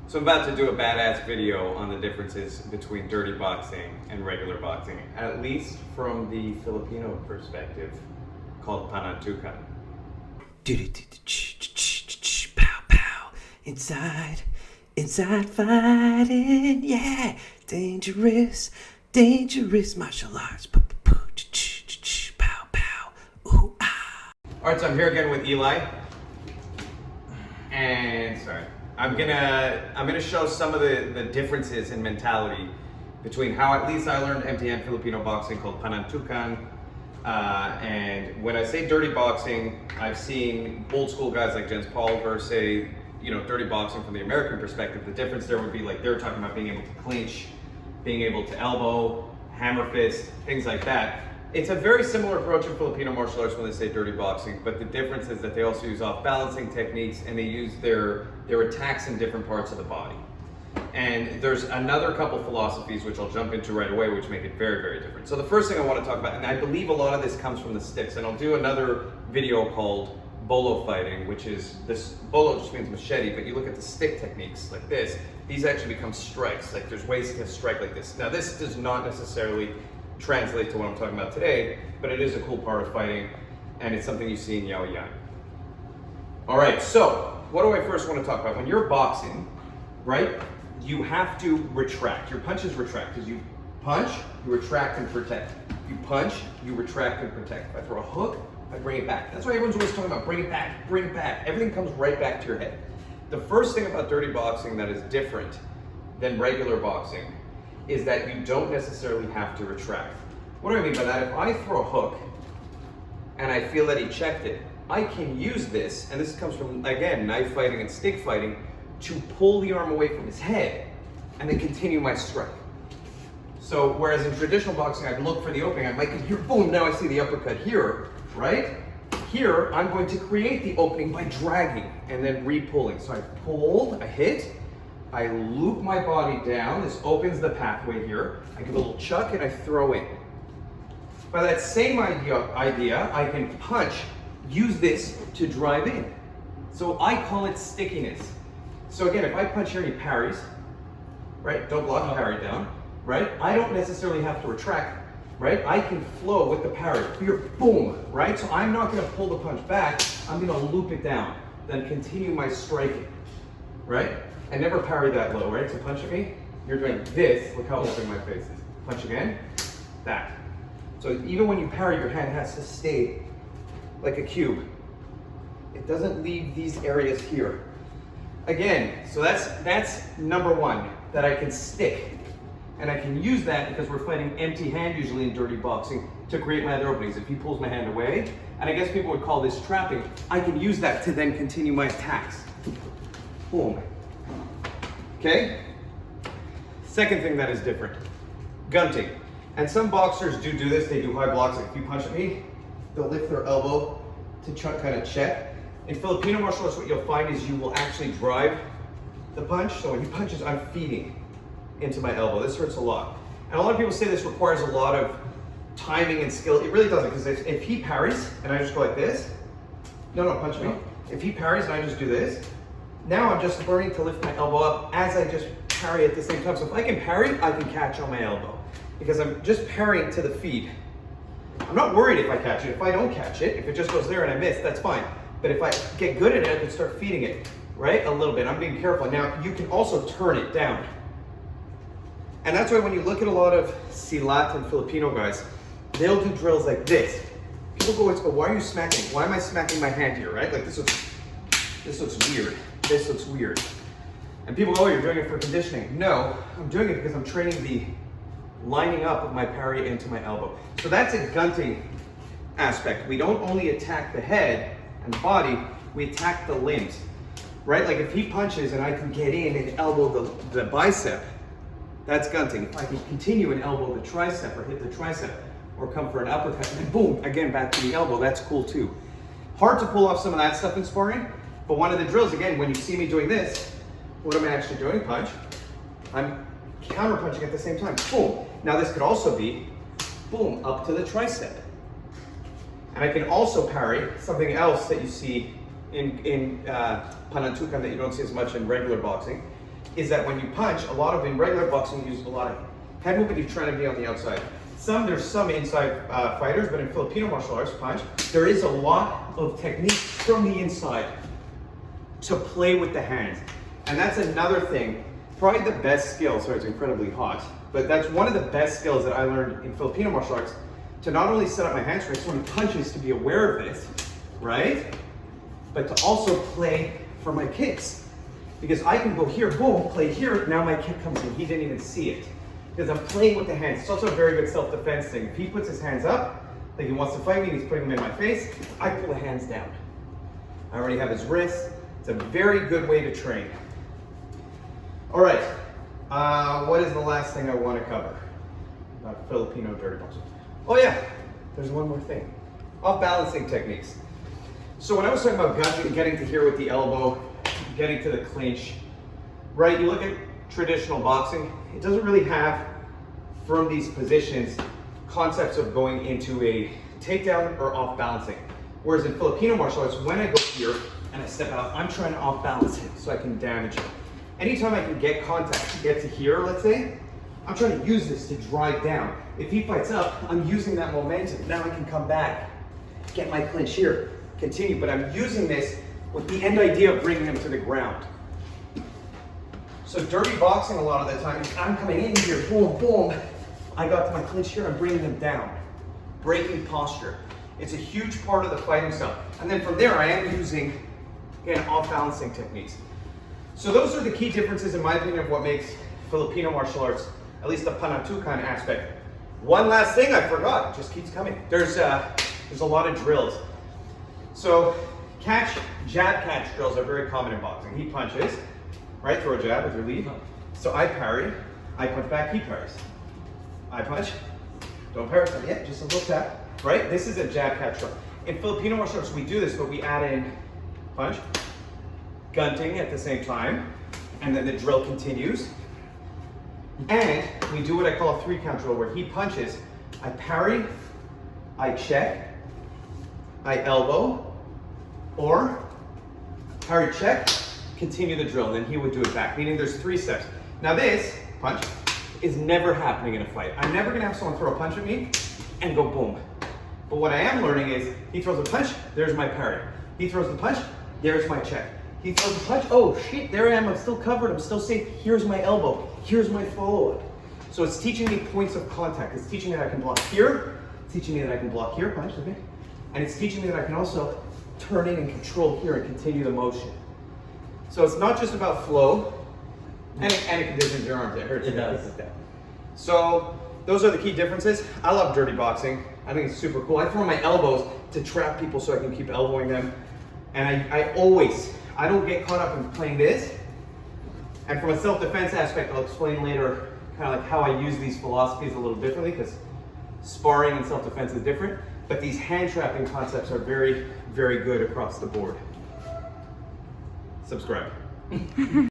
So I'm about to do a badass video on the differences between dirty boxing and regular boxing, at least from the Filipino perspective, called PANANTUKAN. Pow pow, inside fighting, yeah, dangerous martial arts. Pow pow, ooh ah. Alright, so I'm here again with Eli. And sorry. I'm gonna show some of the differences in mentality between how at least I learned empty hand Filipino boxing called PANANTUKAN. And when I say dirty boxing, I've seen old school guys like Jens Paul versus say, dirty boxing from the American perspective. The difference there would be like they're talking about being able to clinch, being able to elbow, hammer fist, things like that. It's a very similar approach in Filipino martial arts when they say dirty boxing, but the difference is that they also use off-balancing techniques and they use their attacks in different parts of the body. And there's another couple philosophies which I'll jump into right away which make it very, very different. So the first thing I want to talk about, and I believe a lot of this comes from the sticks, and I'll do another video called Bolo Fighting, which is this, bolo just means machete, but you look at the stick techniques like this, these actually become strikes. Like there's ways to strike like this. Now this does not necessarily translate to what I'm talking about today, but it is a cool part of fighting, and it's something you see in Yao Yang. All right, so what do I first want to talk about? When you're boxing, right, you have to retract. Your punches retract because you punch, you retract and protect. You punch, you retract and protect. If I throw a hook, I bring it back. That's why everyone's always talking about bring it back, bring it back. Everything comes right back to your head. The first thing about dirty boxing that is different than regular boxing is that you don't necessarily have to retract. What do I mean by that? If I throw a hook and I feel that he checked it, I can use this, and this comes from, again, knife fighting and stick fighting, to pull the arm away from his head and then continue my strike. So whereas in traditional boxing, I'd look for the opening, I might hear, boom, now I see the uppercut here, right? Here, I'm going to create the opening by dragging and then re-pulling. So I pulled, I hit, I loop my body down, this opens the pathway here, I give a little chuck and I throw in. By that same idea, I can punch, use this to drive in. So I call it stickiness. So again, if I punch here and he parries, right, don't block, parry down, right? I don't necessarily have to retract, right? I can flow with the parry, here, boom, right? So I'm not gonna pull the punch back, I'm gonna loop it down, then continue my striking, right? I never parry that low, right? So punch at me, you're doing this, look how open my face is. Punch again, that. So even when you parry, your hand has to stay like a cube. It doesn't leave these areas here. Again, so that's number one, that I can stick. And I can use that because we're fighting empty hand usually in dirty boxing to create my other openings. If he pulls my hand away, and I guess people would call this trapping, I can use that to then continue my attacks. Boom. Okay? Second thing that is different, gunting. And some boxers do this, they do high blocks, like if you punch at me, they'll lift their elbow to kind of check. In Filipino martial arts, what you'll find is you will actually drive the punch. So when he punches, I'm feeding into my elbow. This hurts a lot. And a lot of people say this requires a lot of timing and skill. It really doesn't, because if he parries and I just go like this, no, punch me. If he parries and I just do this, now I'm just learning to lift my elbow up as I just parry at the same time. So if I can parry, I can catch on my elbow because I'm just parrying to the feed. I'm not worried if I catch it. If I don't catch it, if it just goes there and I miss, that's fine. But if I get good at it, I can start feeding it, right? A little bit. I'm being careful. Now, you can also turn it down. And that's why when you look at a lot of silat and Filipino guys, they'll do drills like this. People go, why are you smacking? Why am I smacking my hand here, right? Like this looks weird. This looks weird. And people go, oh, you're doing it for conditioning. No, I'm doing it because I'm training the lining up of my parry into my elbow. So that's a gunting aspect. We don't only attack the head and the body, we attack the limbs, right? Like if he punches and I can get in and elbow the bicep, that's gunting. If I can continue and elbow the tricep or hit the tricep or come for an uppercut and then boom, again back to the elbow, that's cool too. Hard to pull off some of that stuff in sparring, but one of the drills, again, when you see me doing this, what am I actually doing? Punch. I'm counter punching at the same time, boom. Now this could also be, boom, up to the tricep. And I can also parry something else that you see in PANANTUKAN that you don't see as much in regular boxing, is that when you punch, a lot of in regular boxing you use a lot of head movement, you're trying to be on the outside. There's some inside fighters, but in Filipino martial arts punch, there is a lot of technique from the inside to play with the hands. And that's another thing, probably the best skill, sorry it's incredibly hot, but that's one of the best skills that I learned in Filipino martial arts, to not only set up my hand strength when he punches, to be aware of it, right? But to also play for my kicks. Because I can go here, boom, play here, now my kick comes in, he didn't even see it. Because I'm playing with the hands. It's also a very good self-defense thing. If he puts his hands up, like he wants to fight me and he's putting them in my face, I pull the hands down. I already have his wrist. It's a very good way to train. All right, what is the last thing I want to cover about Filipino dirty boxing? Oh yeah, there's one more thing. Off-balancing techniques. So when I was talking about getting to here with the elbow, getting to the clinch, right? You look at traditional boxing, it doesn't really have, from these positions, concepts of going into a takedown or off balancing. Whereas in Filipino martial arts, when I go here and I step out, I'm trying to off balance it so I can damage it. Anytime I can get contact, get to here, let's say, I'm trying to use this to drive down. If he fights up, I'm using that momentum. Now I can come back, get my clinch here, continue, but I'm using this with the end idea of bringing him to the ground. So dirty boxing, a lot of the time, I'm coming in here, boom, boom. I got to my clinch here, I'm bringing them down. Breaking posture. It's a huge part of the fighting style. And then from there, I am using, again, off-balancing techniques. So those are the key differences, in my opinion, of what makes Filipino martial arts, at least the Panantukan aspect. One last thing I forgot, it just keeps coming. There's a lot of drills. So jab catch drills are very common in boxing. He punches, right? Throw a jab with your lead. So I parry, I punch back, he parries. I punch, don't parry, yeah, just a little tap, right? This is a jab catch drill. In Filipino martial arts, we do this, but we add in punch, gunting at the same time, and then the drill continues. And we do what I call a 3-count drill, where he punches, I parry, I check, I elbow, or parry, check, continue the drill, and then he would do it back, meaning there's 3 steps. Now this, punch, is never happening in a fight. I'm never gonna have someone throw a punch at me and go boom. But what I am learning is, he throws a punch, there's my parry. He throws the punch, there's my check. He throws a punch, oh shit, there I am, I'm still covered, I'm still safe. Here's my elbow, here's my follow-up. So it's teaching me points of contact. It's teaching me that I can block here, it's teaching me that I can block here, punch, okay? And it's teaching me that I can also turn in and control here and continue the motion. So it's not just about flow, and it conditions your arms. It hurts. It does. Like that. So those are the key differences. I love dirty boxing. I think it's super cool. I throw my elbows to trap people so I can keep elbowing them. And I don't get caught up in playing this. And from a self-defense aspect, I'll explain later kind of like how I use these philosophies a little differently, because sparring and self-defense is different. But these hand trapping concepts are very, very good across the board. Subscribe.